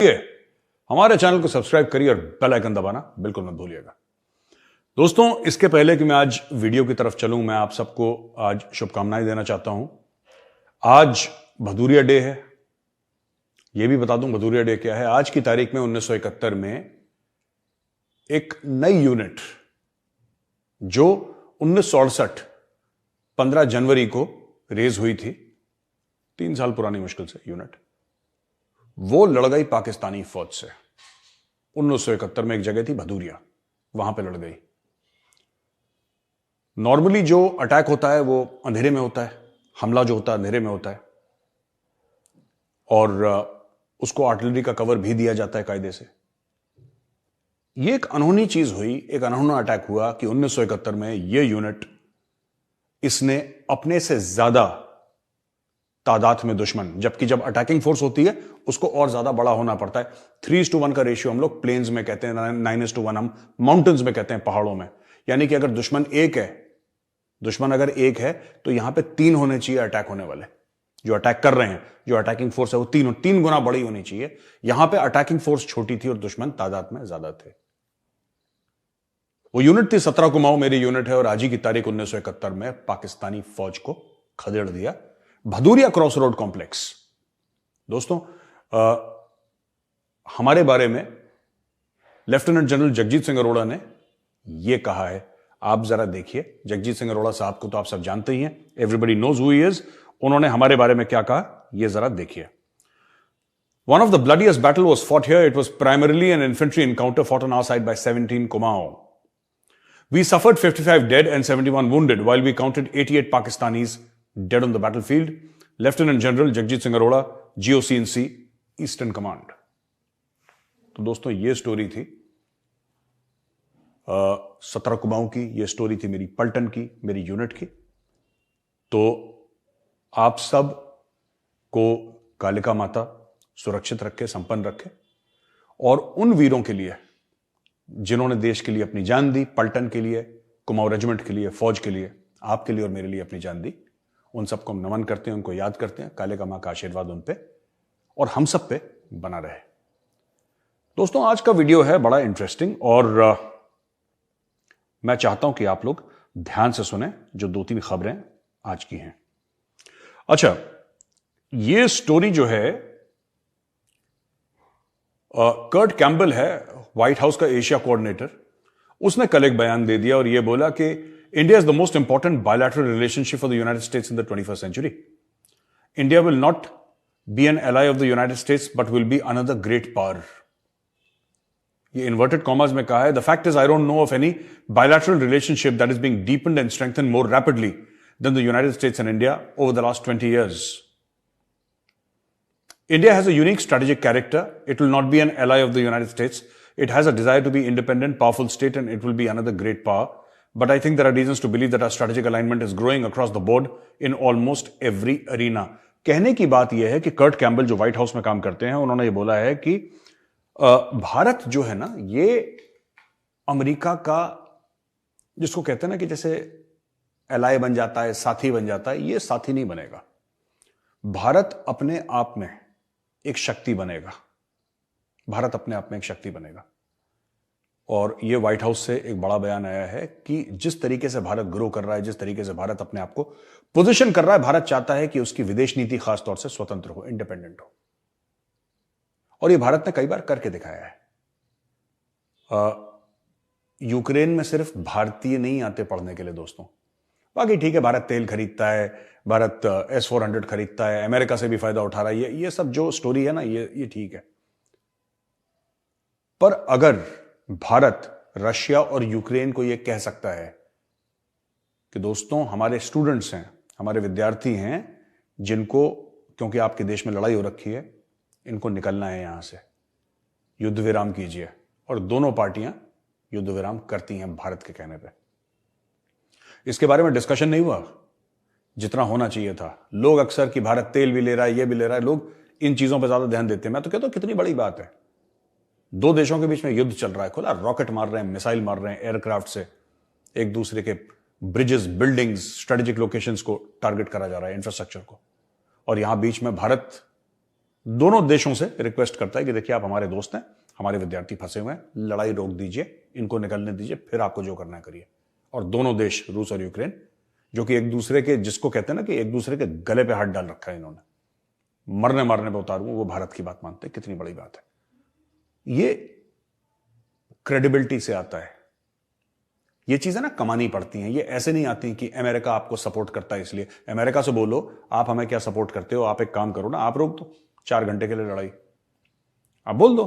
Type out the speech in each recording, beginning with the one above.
हमारे चैनल को सब्सक्राइब करिए और बेल आइकन दबाना बिल्कुल मत भूलिएगा। दोस्तों, इसके पहले कि मैं आज वीडियो की तरफ चलूं, मैं आप सबको आज शुभकामनाएं देना चाहता हूं। आज भदूरिया डे है। यह भी बता दूं भदूरिया डे क्या है। आज की तारीख में 1971 में एक नई यूनिट जो 1968 15 जनवरी को रेज हुई थी, 3 साल पुरानी मुश्किल से यूनिट, वो लड़ गई पाकिस्तानी फौज से। 1971 में एक जगह थी भदूरिया, वहां पे लड़ गई। नॉर्मली जो अटैक होता है वो अंधेरे में होता है, हमला जो होता है अंधेरे में होता है, और उसको आर्टिलरी का कवर भी दिया जाता है कायदे से। ये एक अनहोनी चीज हुई, एक अनहोना अटैक हुआ कि 1971 में ये यूनिट, इसने अपने से ज्यादा तादाद में दुश्मन, जबकि जब अटैकिंग फोर्स होती है उसको और ज्यादा बड़ा होना पड़ता है। 3:1 का रेशियो हम लोग प्लेन्स में कहते हैं, 9:1 हम माउंटेन्स में कहते हैं, पहाड़ों में। यानी कि अगर दुश्मन अगर एक है तो यहां पे 3 होने चाहिए अटैक होने वाले, जो अटैक कर रहे हैं, जो अटैकिंग फोर्स है वो 3 गुना बड़ी होनी चाहिए। यहां पे अटैकिंग फोर्स छोटी थी और दुश्मन तादाद में ज्यादा थे। वो यूनिट थी 17 कुमाऊं, मेरी यूनिट है, और आज ही की तारीख 1971 में पाकिस्तानी फौज को खदेड़ दिया भदूरिया क्रॉस रोड कॉम्प्लेक्स। दोस्तों, हमारे बारे में लेफ्टिनेंट जनरल जगजीत सिंह अरोड़ा ने यह कहा है, आप जरा देखिए। जगजीत सिंह अरोड़ा साहब को तो आप सब जानते ही हैं, everybody knows who he is. उन्होंने हमारे बारे में क्या कहा, यह जरा देखिए। One of the bloodiest battle was fought here. It was primarily an infantry encounter fought on our side by 17 Kumaon. We suffered 55 dead and 71 wounded, while we counted 88 Pakistanis dead on the battlefield. Lieutenant General Jagjit Singh Arora, GOC&C, Eastern Command. तो दोस्तों, ये story थी 17 कुमाऊं की। ये story थी मेरी पलटन की, मेरी यूनिट की। तो आप सब को कालिका माता सुरक्षित रखे, संपन्न रखे, और उन वीरों के लिए जिन्होंने देश के लिए अपनी जान दी, पलटन के लिए, कुमाऊं रेजिमेंट के लिए, फौज के लिए, आपके लिए और मेरे लिए अपनी जान दी, उन सबको हम नमन करते हैं, उनको याद करते हैं। कालिका मां का आशीर्वाद उन पे और हम सब पे बना रहे। दोस्तों, आज का वीडियो है बड़ा इंटरेस्टिंग, और मैं चाहता हूं कि आप लोग ध्यान से सुने जो 2-3 खबरें आज की हैं। अच्छा, ये स्टोरी जो है, कर्ट कैम्बल है, व्हाइट हाउस का एशिया कोऑर्डिनेटर। उसने कल एक बयान दे दिया और यह बोला कि India is the most important bilateral relationship for the United States in the 21st century. India will not be an ally of the United States but will be another great power. ये inverted commas में कहा है। The fact is, I don't know of any bilateral relationship that is being deepened and strengthened more rapidly than the United States and India over the last 20 years. India has a unique strategic character. It will not be an ally of the United States. It has a desire to be independent, powerful state, and it will be another great power. But I think there are reasons to believe that our strategic alignment is growing across the board in almost every arena. कहने की बात यह है कि Kurt Campbell जो white house में काम करते हैं, उन्होंने ये बोला है कि भारत जो है ना, ये अमेरिका का, जिसको कहते हैं ना कि जैसे एलाई बन जाता है, साथी बन जाता है, ये साथी नहीं बनेगा। भारत अपने आप में एक शक्ति बनेगा। भारत अपने आप में एक शक्ति बनेगा। और यह व्हाइट हाउस से एक बड़ा बयान आया है कि जिस तरीके से भारत ग्रो कर रहा है, जिस तरीके से भारत अपने आप को पोजीशन कर रहा है, भारत चाहता है कि उसकी विदेश नीति खास तौर से स्वतंत्र हो, इंडिपेंडेंट हो। और यह भारत ने कई बार करके दिखाया है। यूक्रेन में सिर्फ भारतीय नहीं आते पढ़ने के लिए दोस्तों। बाकी ठीक है, भारत तेल खरीदता है, भारत S-400 खरीदता है, अमेरिका से भी फायदा उठा रहा है, ये सब जो स्टोरी है ना, ये ठीक है। पर अगर भारत रशिया और यूक्रेन को यह कह सकता है कि दोस्तों, हमारे स्टूडेंट्स हैं, हमारे विद्यार्थी हैं, जिनको, क्योंकि आपके देश में लड़ाई हो रखी है, इनको निकलना है यहां से, युद्ध विराम कीजिए, और दोनों पार्टियां युद्ध विराम करती हैं भारत के कहने पर। इसके बारे में डिस्कशन नहीं हुआ जितना होना चाहिए था। लोग अक्सर कि भारत तेल भी ले रहा है, ये भी ले रहा है, लोग इन चीजों पर ज्यादा ध्यान देते हैं। मैं तो कहता हूं कितनी बड़ी बात है, 2 देशों के बीच में युद्ध चल रहा है, खुला रॉकेट मार रहे हैं, मिसाइल मार रहे हैं एयरक्राफ्ट से, एक दूसरे के ब्रिजेस, बिल्डिंग्स, स्ट्रेटेजिक लोकेशंस को टारगेट करा जा रहा है, इंफ्रास्ट्रक्चर को। और यहां बीच में भारत दोनों देशों से रिक्वेस्ट करता है कि देखिए आप हमारे दोस्त हैं, हमारे विद्यार्थी फंसे हुए हैं, लड़ाई रोक दीजिए, इनको निकलने दीजिए, फिर आपको जो करना है करिए। और दोनों देश, रूस और यूक्रेन, जो कि एक दूसरे के, जिसको कहते हैं ना कि एक दूसरे के गले पे हाथ डाल रखा है इन्होंने, मरने मारने पे उतारू, वो भारत की बात मानते हैं। कितनी बड़ी बात है। ये क्रेडिबिलिटी से आता है। ये चीजें ना कमानी पड़ती हैं, ये ऐसे नहीं आती कि अमेरिका आपको सपोर्ट करता है इसलिए। अमेरिका से बोलो आप हमें क्या सपोर्ट करते हो, आप एक काम करो ना, आप रोक दो 4 घंटे के लिए लड़ाई। आप बोल दो,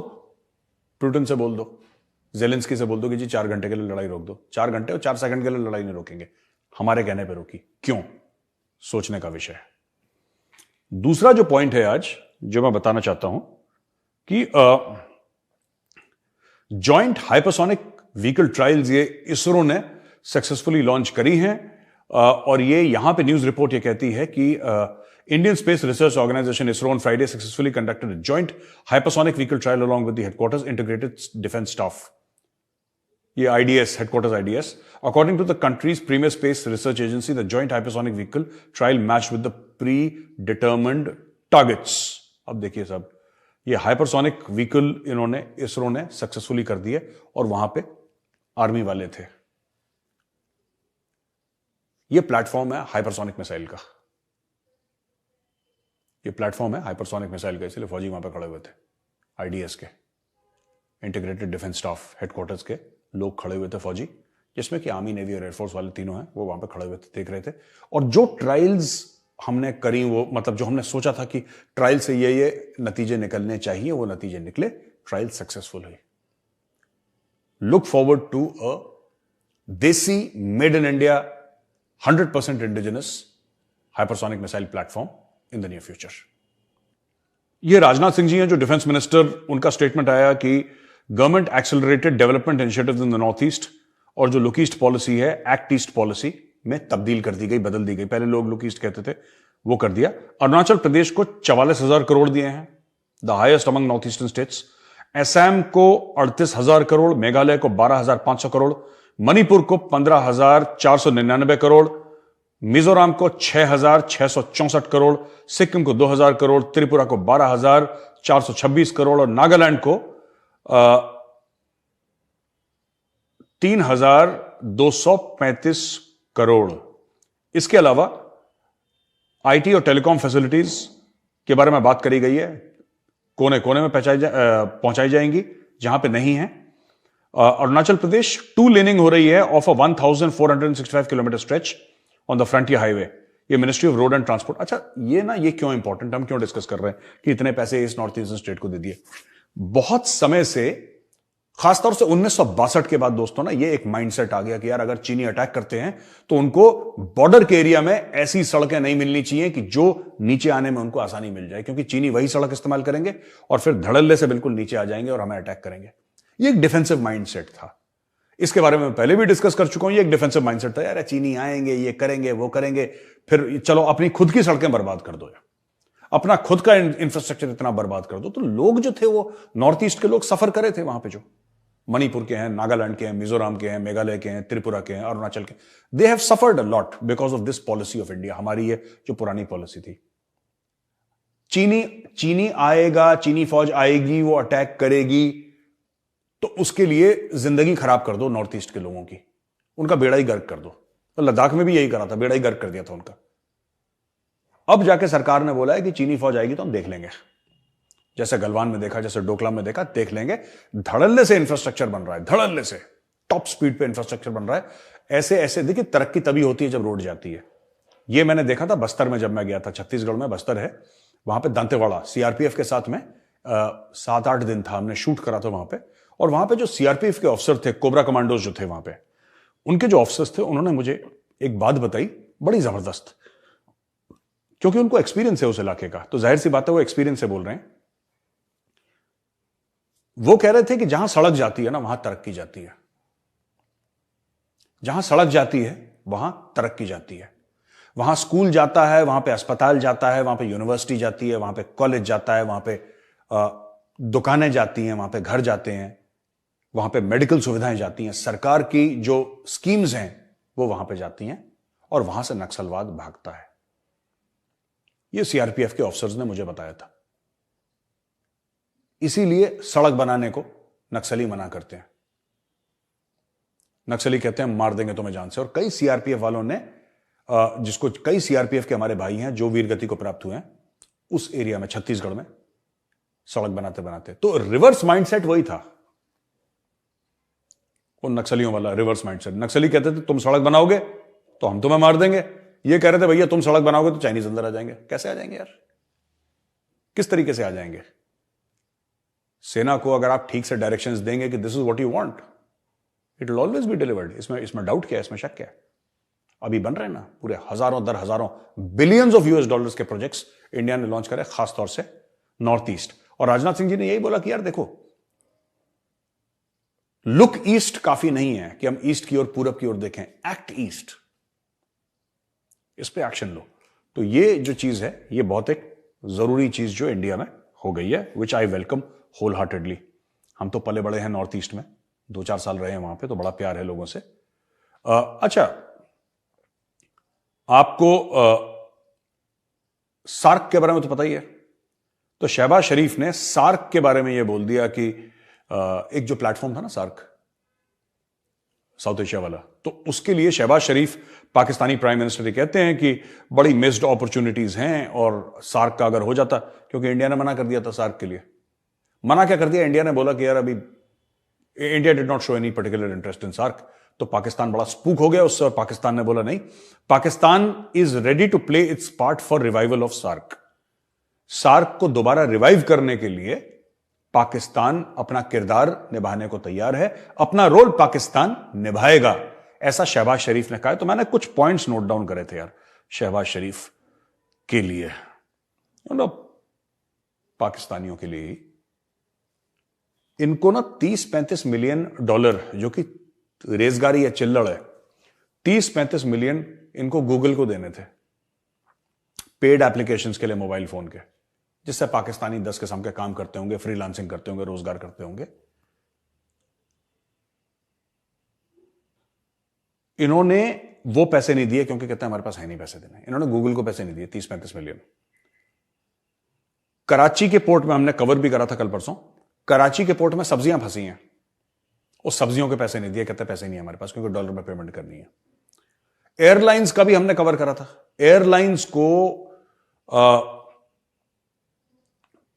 पुतिन से बोल दो, जेलेंस्की से बोल दो कि जी 4 घंटे के लिए लड़ाई रोक दो। 4 घंटे और 4 सेकंड के लिए लड़ाई नहीं रोकेंगे, हमारे कहने पर रोकी। क्यों? सोचने का विषय है। दूसरा जो पॉइंट है आज जो मैं बताना चाहता हूं कि जॉइंट हाइपरसोनिक व्हीकल ट्रायल्स ये इसरो ने सक्सेसफुली लॉन्च करी हैं। और ये यहां पे न्यूज रिपोर्ट ये कहती है कि Indian space research organisation ISRO on Friday successfully conducted a joint hypersonic vehicle trial along with the headquarters integrated defence staff. ये IDS, headquarters IDS. According to the country's premier space research agency, the joint hypersonic vehicle trial matched with the predetermined targets. अब देखिए साहब, ये hypersonic vehicle इन्होंने, इसरो ने successfully कर दिए और वहां पे आर्मी वाले थे। ये प्लेटफॉर्म है हाइपरसोनिक मिसाइल का, ये प्लेटफॉर्म है हाइपरसोनिक मिसाइल का, इसलिए फौजी वहां पे खड़े हुए थे। IDS के, इंटीग्रेटेड डिफेंस स्टाफ हेडक्वार्टर्स के लोग खड़े हुए थे, फौजी, जिसमें कि आर्मी, नेवी और एयरफोर्स वाले तीनों हैं, वो वहां पे खड़े हुए थे, देख रहे थे। और जो ट्रायल्स हमने करी, वो मतलब जो हमने सोचा था कि ट्रायल से ये नतीजे निकलने चाहिए, वो नतीजे निकले, ट्रायल सक्सेसफुल हुई। लुक फॉरवर्ड टू अ देसी, made in India, 100% indigenous hypersonic missile platform in the near future. ये राजनाथ सिंह जी हैं जो डिफेंस मिनिस्टर, उनका स्टेटमेंट आया कि government accelerated development initiatives in the north east, और जो लुक ईस्ट पॉलिसी है एक्ट ईस्ट पॉलिसी में तब्दील कर दी गई, बदल दी गई। पहले लोग लुक ईस्ट कहते थे, वो कर दिया। अरुणाचल प्रदेश को 44,000 करोड़ दिए हैं, the highest among north eastern states. Assam को 38,000 करोड़, मेघालय को 12,500 करोड़, मणिपुर को 15,499 करोड़, मिजोरम को 6,664 करोड़, सिक्किम को 2,000 करोड़, त्रिपुरा को 12,426 करोड़ और नागालैंड को 3,235 करोड़। इसके अलावा IT और टेलीकॉम फैसिलिटीज के बारे में बात करी गई है, कोने कोने में पहुंचाई जाएंगी जहां पे नहीं है। अरुणाचल प्रदेश 2 लेनिंग हो रही है of a 1,465 kilometre stretch on the frontier highway. ये ministry of road and transport. अच्छा, ये क्यों इंपॉर्टेंट, हम क्यों डिस्कस कर रहे हैं कि इतने पैसे इस नॉर्थ ईस्टर्न स्टेट को दे दिए? बहुत समय से, खासतौर से 1962 के बाद दोस्तों ना, ये एक माइंडसेट आ गया कि यार अगर चीनी अटैक करते हैं तो उनको बॉर्डर के एरिया में ऐसी सड़कें नहीं मिलनी चाहिए कि जो नीचे आने में उनको आसानी मिल जाए, क्योंकि चीनी वही सड़क इस्तेमाल करेंगे और फिर धड़ल्ले से बिल्कुल नीचे आ जाएंगे और हमें अटैक करेंगे। ये एक डिफेंसिव माइंडसेट था। इसके बारे में पहले भी डिस्कस कर चुका हूं। ये एक डिफेंसिव माइंडसेट था, यार चीनी आएंगे, ये करेंगे, वो करेंगे, फिर चलो अपनी खुद की सड़कें बर्बाद कर दो, अपना खुद का इंफ्रास्ट्रक्चर इतना बर्बाद कर दो। तो लोग जो थे वो नॉर्थ ईस्ट के लोग सफर करे थे वहां पे, जो मणिपुर के हैं, नागालैंड के हैं, मिजोरम के हैं, मेघालय के हैं, त्रिपुरा के हैं, अरुणाचल के, they have suffered a lot because of this policy of India. हमारी ये जो पुरानी पॉलिसी थी, चीनी आएगा, चीनी फौज आएगी, वो अटैक करेगी, तो उसके लिए जिंदगी खराब कर दो नॉर्थ ईस्ट के लोगों की, उनका बेड़ा ही गर्क कर दो। तो लद्दाख में भी यही करा था, बेड़ा ही गर्क कर दिया था उनका। अब जाके सरकार ने बोला है कि चीनी फौज आएगी तो हम देख लेंगे, जैसे गलवान में देखा, जैसे डोकलाम में देखा, देख लेंगे। धड़ल्ले से इंफ्रास्ट्रक्चर बन रहा है, धड़ल्ले से टॉप स्पीड पे इंफ्रास्ट्रक्चर बन रहा है। ऐसे ऐसे देखिए, तरक्की तभी होती है जब रोड जाती है। ये मैंने देखा था बस्तर में, जब मैं गया था, छत्तीसगढ़ में बस्तर है, वहां पे दंतेवाड़ा CRPF के साथ में 7-8 दिन था, हमने शूट करा था वहां पे। और वहां पे जो CRPF के ऑफिसर थे, कोबरा कमांडोज जो थे वहां पे, उनके जो ऑफिसर्स थे, उन्होंने मुझे एक बात बताई बड़ी जबरदस्त, क्योंकि उनको एक्सपीरियंस है उस इलाके का, तो जाहिर सी बात है वो एक्सपीरियंस से बोल रहे हैं। वो कह रहे थे कि जहां सड़क जाती है ना, वहां तरक्की जाती है। जहां सड़क जाती है वहां तरक्की जाती है। वहां स्कूल जाता है, वहां पे अस्पताल जाता है, वहां पे यूनिवर्सिटी जाती है, वहां पे कॉलेज जाता है, वहां पे दुकानें जाती हैं, वहां पे घर जाते हैं, वहां पे मेडिकल सुविधाएं जाती हैं, सरकार की जो स्कीम्स हैं वो वहां पे जाती हैं, और वहां से नक्सलवाद भागता है। ये CRPF के ऑफिसर्स ने मुझे बताया था। इसीलिए सड़क बनाने को नक्सली मना करते हैं। नक्सली कहते हैं मार देंगे तुम्हें जान से। और कई सीआरपीएफ वालों ने, जिसको कई सीआरपीएफ के हमारे भाई हैं जो वीर गति को प्राप्त हुए हैं उस एरिया में, छत्तीसगढ़ में, सड़क बनाते बनाते। तो रिवर्स माइंडसेट वही था, उन नक्सलियों वाला रिवर्स माइंडसेट। नक्सली कहते थे तुम सड़क बनाओगे तो हम तुम्हें मार देंगे, ये कह रहे थे भैया तुम सड़क बनाओगे तो चाइनीज अंदर आ जाएंगे। कैसे आ जाएंगे यार, किस तरीके से आ जाएंगे? सेना को अगर आप ठीक से डायरेक्शंस देंगे कि this is what you want, it will always be delivered. इसमें डाउट क्या है, इसमें शक क्या है? अभी बन रहे हैं ना पूरे हजारों दर हजारों बिलियंस ऑफ यूएस डॉलर्स के प्रोजेक्ट्स इंडिया ने लॉन्च करे, खासतौर से नॉर्थ ईस्ट। और राजनाथ सिंह जी ने यही बोला कि यार देखो, लुक ईस्ट काफी नहीं है कि हम ईस्ट की ओर, पूरब की ओर देखें, एक्ट ईस्ट, इस पे एक्शन लो। तो ये जो चीज है, ये बहुत एक जरूरी चीज जो इंडिया में हो गई है, विच आई वेलकम होल हार्टेडली। हम तो पले बड़े हैं नॉर्थ ईस्ट में, 2-4 साल रहे हैं वहां पे, तो बड़ा प्यार है लोगों से। अच्छा, आपको सार्क के बारे में तो पता ही है। तो शहबाज शरीफ ने सार्क के बारे में यह बोल दिया कि एक जो प्लेटफॉर्म था ना सार्क, साउथ एशिया वाला, तो उसके लिए शहबाज शरीफ पाकिस्तानी प्राइम मिनिस्टर कहते हैं कि बड़ी मिस्ड अपॉर्चुनिटीज हैं और सार्क का अगर हो जाता, क्योंकि इंडिया ने मना कर दिया था सार्क के लिए। मना क्या कर दिया? इंडिया ने बोला कि यार अभी India did not show any particular interest in SAARC. तो पाकिस्तान बड़ा स्पूक हो गया उससे, और पाकिस्तान ने बोला नहीं, Pakistan is ready to play its part for revival of SAARC. SAARC को दोबारा रिवाइव करने के लिए पाकिस्तान अपना किरदार निभाने को तैयार है, अपना रोल पाकिस्तान निभाएगा, ऐसा शहबाज शरीफ ने कहा। तो मैंने कुछ पॉइंट्स नोट डाउन करे थे यार शहबाज शरीफ के लिए, पाकिस्तानियों के लिए। इनको ना 30-35 मिलियन डॉलर, जो कि रेजगारी या चिल्लड़ है, 30-35 मिलियन इनको गूगल को देने थे पेड एप्लीकेशंस के लिए मोबाइल फोन के, जिससे पाकिस्तानी 10 किस्म के काम करते होंगे, फ्रीलांसिंग करते होंगे, रोजगार करते होंगे। इन्होंने वो पैसे नहीं दिए क्योंकि कहते हैं हमारे पास है नहीं पैसे देने। इन्होंने गूगल को पैसे नहीं दिए 30-35 मिलियन। कराची के पोर्ट में हमने कवर भी करा था कल परसों, कराची के पोर्ट में सब्जियां फंसी हैं, उस सब्जियों के पैसे नहीं दिए, कहते पैसे नहीं है हमारे पास क्योंकि डॉलर में पेमेंट करनी है। एयरलाइंस का भी हमने कवर करा था, एयरलाइंस को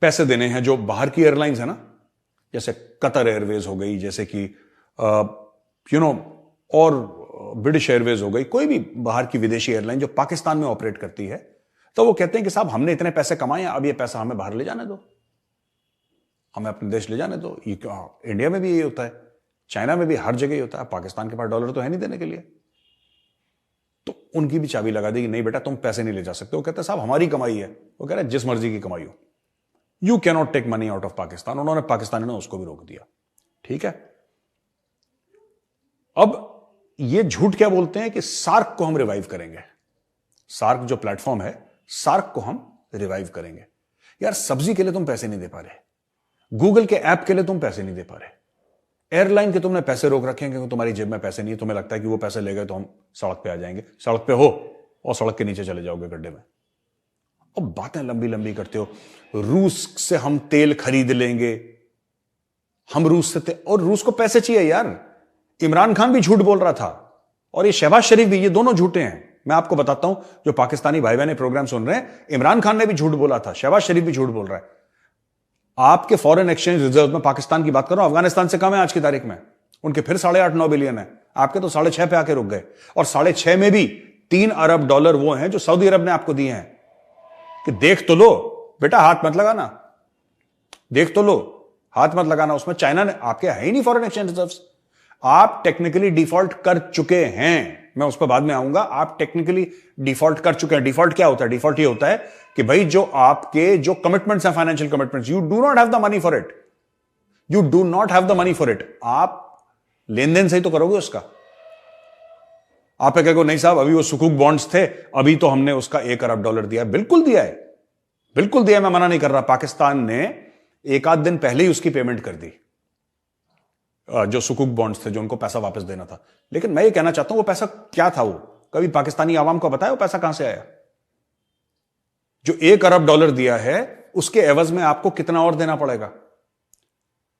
पैसे देने हैं जो बाहर की एयरलाइंस है ना, जैसे कतर एयरवेज हो गई, जैसे कि और ब्रिटिश एयरवेज हो गई, कोई भी बाहर की विदेशी एयरलाइन जो पाकिस्तान में ऑपरेट करती है, तो वो कहते हैं कि साहब हमने इतने पैसे कमाए हैं, अब ये पैसा हमें बाहर ले जाने दो, हमें अपने देश ले जाने दो। ये इंडिया में भी यही होता है, चाइना में भी, हर जगह ही होता है। पाकिस्तान के पास डॉलर तो है नहीं देने के लिए, तो उनकी भी चाबी लगा दी कि नहीं बेटा तुम पैसे नहीं ले जा सकते। वो कहते हैं साहब हमारी कमाई है। वो कह रहे हैं जिस मर्जी की कमाई हो, you can not take money out of Pakistan. उन्होंने, पाकिस्तानी ने उसको भी रोक दिया। ठीक है, अब ये झूठ क्या बोलते हैं कि सार्क को हम रिवाइव करेंगे, सार्क जो प्लेटफॉर्म है, सार्क को हम रिवाइव करेंगे। यार सब्जी के लिए तुम पैसे नहीं दे पा रहे, गूगल के ऐप के लिए तुम पैसे नहीं दे पा रहे, एयरलाइन के तुमने पैसे रोक रखे हैं क्योंकि तुम्हारी जेब में पैसे नहीं है। तुम्हें लगता है कि वो पैसे ले गए तो हम सड़क पे आ जाएंगे, सड़क पे हो और सड़क के नीचे चले जाओगे गड्ढे में। अब बातें लंबी लंबी करते हो, रूस से हम तेल खरीद लेंगे, हम रूस से और रूस को पैसे चाहिए यार। इमरान खान भी झूठ बोल रहा था और ये शहबाज शरीफ भी, ये दोनों झूठे हैं। मैं आपको बताता हूं, जो पाकिस्तानी भाई बहन प्रोग्राम सुन रहे हैं, इमरान खान ने भी झूठ बोला था, शहबाज शरीफ भी झूठ बोल रहा है। आपके फॉरेन एक्सचेंज रिजर्व में पाकिस्तान की बात करो, अफगानिस्तान से कम है आज की तारीख में, उनके फिर 8.5-9 बिलियन है, आपके तो 6.5 पे आके रुक गए। और 6.5 में भी 3 अरब डॉलर वो हैं जो सऊदी अरब ने आपको दिए हैं कि देख तो लो बेटा, हाथ मत लगाना, देख तो लो, हाथ मत लगाना। उसमें चाइना ने, आपके है ही नहीं फॉरेन एक्सचेंज रिजर्व्स, आप टेक्निकली डिफॉल्ट कर चुके हैं। मैं उस पर बाद में आऊंगा। आप टेक्निकली डिफॉल्ट कर चुके हैं। डिफॉल्ट क्या होता है? डिफॉल्ट ये होता है कि भाई जो आपके जो कमिटमेंट्स हैं, financial commitments, you do not have the money for it, you do not have the money for it. आप लेन देन सही तो करोगे उसका। आप कहोगे नहीं साहब अभी वो सुकूक बॉन्ड्स थे, अभी तो हमने उसका 1 अरब डॉलर दिया है। बिल्कुल दिया है, बिल्कुल दिया है, मैं मना नहीं कर रहा। पाकिस्तान ने 1 आध दिन पहले ही उसकी पेमेंट कर दी, जो सुकूक बॉन्ड्स थे, जो उनको पैसा वापस देना था। लेकिन मैं ये कहना चाहता हूं वो पैसा क्या था, वो कभी पाकिस्तानी आवाम को बताया वो पैसा कहां से आया? जो 1 अरब डॉलर दिया है उसके एवज में आपको कितना और देना पड़ेगा?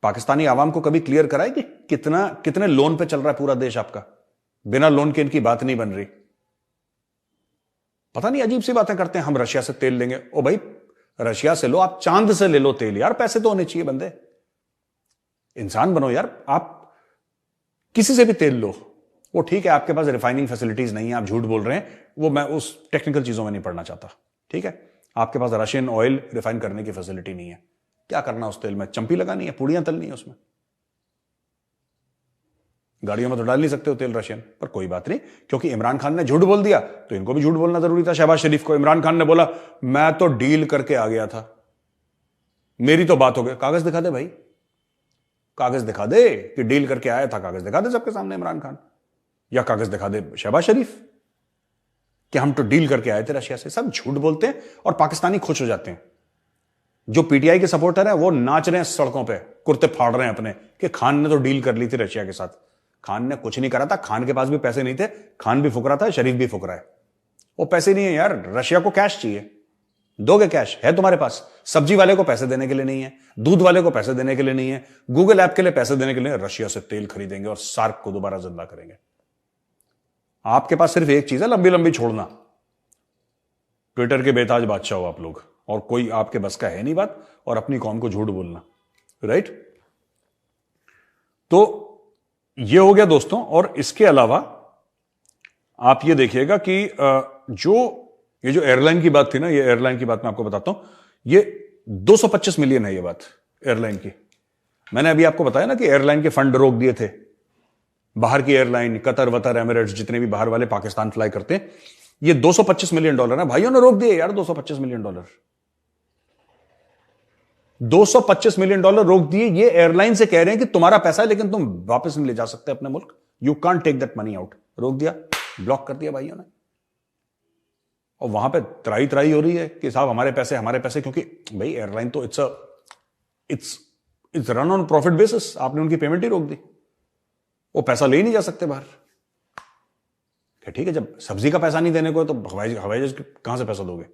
पाकिस्तानी आवाम को कभी क्लियर कराए कि कितने लोन पे चल रहा है पूरा देश आपका? बिना लोन के इनकी बात नहीं बन रही। पता नहीं अजीब सी बातें करते हैं, हम रशिया से तेल लेंगे। ओ भाई, रशिया से लो, आप चांद से ले लो तेल यार, पैसे तो होने चाहिए बंदे। इंसान बनो यार, आप किसी से भी तेल लो। वो ठीक है, आपके पास रिफाइनिंग फैसिलिटीज नहीं है, आप झूठ बोल रहे हैं, वो मैं उस टेक्निकल चीजों में नहीं पढ़ना चाहता। ठीक है, आपके पास रशियन ऑयल रिफाइन करने की फैसिलिटी नहीं है, क्या करना उस तेल में? चंपी लगानी है, पूड़ियां तलनी है उसमें। गाड़ियों में तो डाल नहीं सकते हो तेल रशियन, पर कोई बात नहीं, क्योंकि इमरान खान ने झूठ बोल दिया तो इनको भी झूठ बोलना जरूरी था। शहबाज शरीफ को इमरान खान ने बोला मैं तो डील करके आ गया था, मेरी तो बात हो गई। कागज दिखा दे भाई, कागज दिखा दे कि डील करके आया था, कागज दिखा दे सबके सामने इमरान खान, या कागज दिखा दे शहबाज शरीफ कि हम तो डील करके आए थे रशिया से। सब झूठ बोलते हैं और पाकिस्तानी खुश हो जाते हैं। जो पीटीआई के सपोर्टर हैं वो नाच रहे हैं सड़कों पे, कुर्ते फाड़ रहे हैं अपने कि खान ने तो डील कर ली थी रशिया के साथ। खान ने कुछ नहीं करा था, खान के पास भी पैसे नहीं थे, खान भी फुकरा था, शरीफ भी फुकरा है। वो पैसे नहीं है यार, रशिया को कैश चाहिए, दोगे कैश? है तुम्हारे पास? सब्जी वाले को पैसे देने के लिए नहीं है, दूध वाले को पैसे देने के लिए नहीं है, गूगल ऐप के लिए पैसे देने के लिए रशिया से तेल खरीदेंगे और सार्क को दोबारा जिंदा करेंगे। आपके पास सिर्फ एक चीज है, लंबी लंबी छोड़ना। ट्विटर के बेताज बादशाह हो आप लोग, और कोई आपके बस का है नहीं बात, और अपनी कौम को झूठ बोलना। राइट? तो ये हो गया दोस्तों। और इसके अलावा आप ये देखिएगा कि ये जो एयरलाइन की बात थी ना, ये एयरलाइन की बात मैं आपको बताता हूं, ये 225 मिलियन है ये बात एयरलाइन की। मैंने अभी आपको बताया ना कि एयरलाइन के फंड रोक दिए थे, बाहर की एयरलाइन, कतर वतर, एमिरेट्स, जितने भी बाहर वाले पाकिस्तान फ्लाई करते हैं, ये 225 मिलियन डॉलर है भाइयों ने रोक दिए यार। 225 मिलियन डॉलर, 225 मिलियन डॉलर रोक दिए। ये एयरलाइन से कह रहे हैं कि तुम्हारा पैसा है लेकिन तुम वापस नहीं ले जा सकते अपने मुल्क, you can't take that money out. रोक दिया, ब्लॉक कर दिया भाइयों ने। और वहां पे त्राई त्राई हो रही है कि साहब हमारे पैसे, क्योंकि भाई एयरलाइन तो it's run on profit basis. आपने उनकी पेमेंट ही रोक दी, वो पैसा ले नहीं जा सकते बाहर। ठीक है, जब सब्जी का पैसा नहीं देने को है तो हवाई जहाज कहां से पैसा दोगे?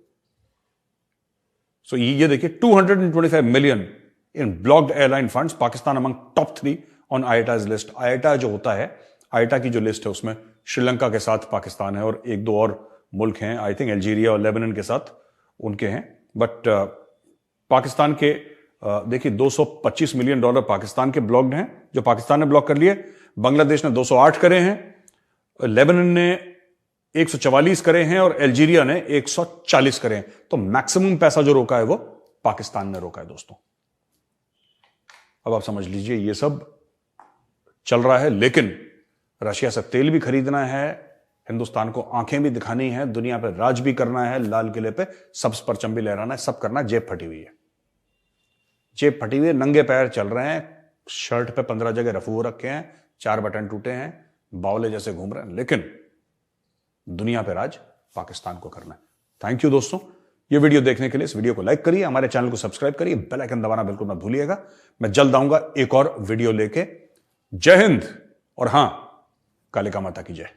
सो ये देखिए 225 million in blocked airline funds, Pakistan among top 3 on IATA's list. IATA जो होता है, आईएटा की जो लिस्ट है उसमें श्रीलंका के साथ पाकिस्तान है और एक दो और मुल्क हैं, आई थिंक अल्जीरिया और लेबनान के साथ उनके हैं। बट पाकिस्तान के देखिए 225 मिलियन डॉलर पाकिस्तान के ब्लॉक्ड हैं, जो पाकिस्तान ने ब्लॉक कर लिए। बांग्लादेश ने 208 करे हैं, लेबनान ने 144 करे हैं और अल्जीरिया ने 140 करे हैं। तो मैक्सिमम पैसा जो रोका है वो पाकिस्तान ने रोका है दोस्तों। अब आप समझ लीजिए ये सब चल रहा है, लेकिन रशिया से तेल भी खरीदना है, हिंदुस्तान को आंखें भी दिखानी है, दुनिया पे राज भी करना है, लाल किले पे सब्ज परचम भी लहराना है, सब करना है। जेब फटी हुई है, जेब फटी हुई है, नंगे पैर चल रहे हैं, शर्ट पे 15 जगह रफू रखे हैं, 4 बटन टूटे हैं, बावले जैसे घूम रहे हैं, लेकिन दुनिया पे राज पाकिस्तान को करना है। थैंक यू दोस्तों, ये वीडियो देखने के लिए। इस वीडियो को लाइक करिए, हमारे चैनल को सब्सक्राइब करिए, बेल आइकन दबाना बिल्कुल मत भूलिएगा। मैं जल्द आऊंगा एक और वीडियो लेके। जय हिंद, और हां, कालिका माता की जय।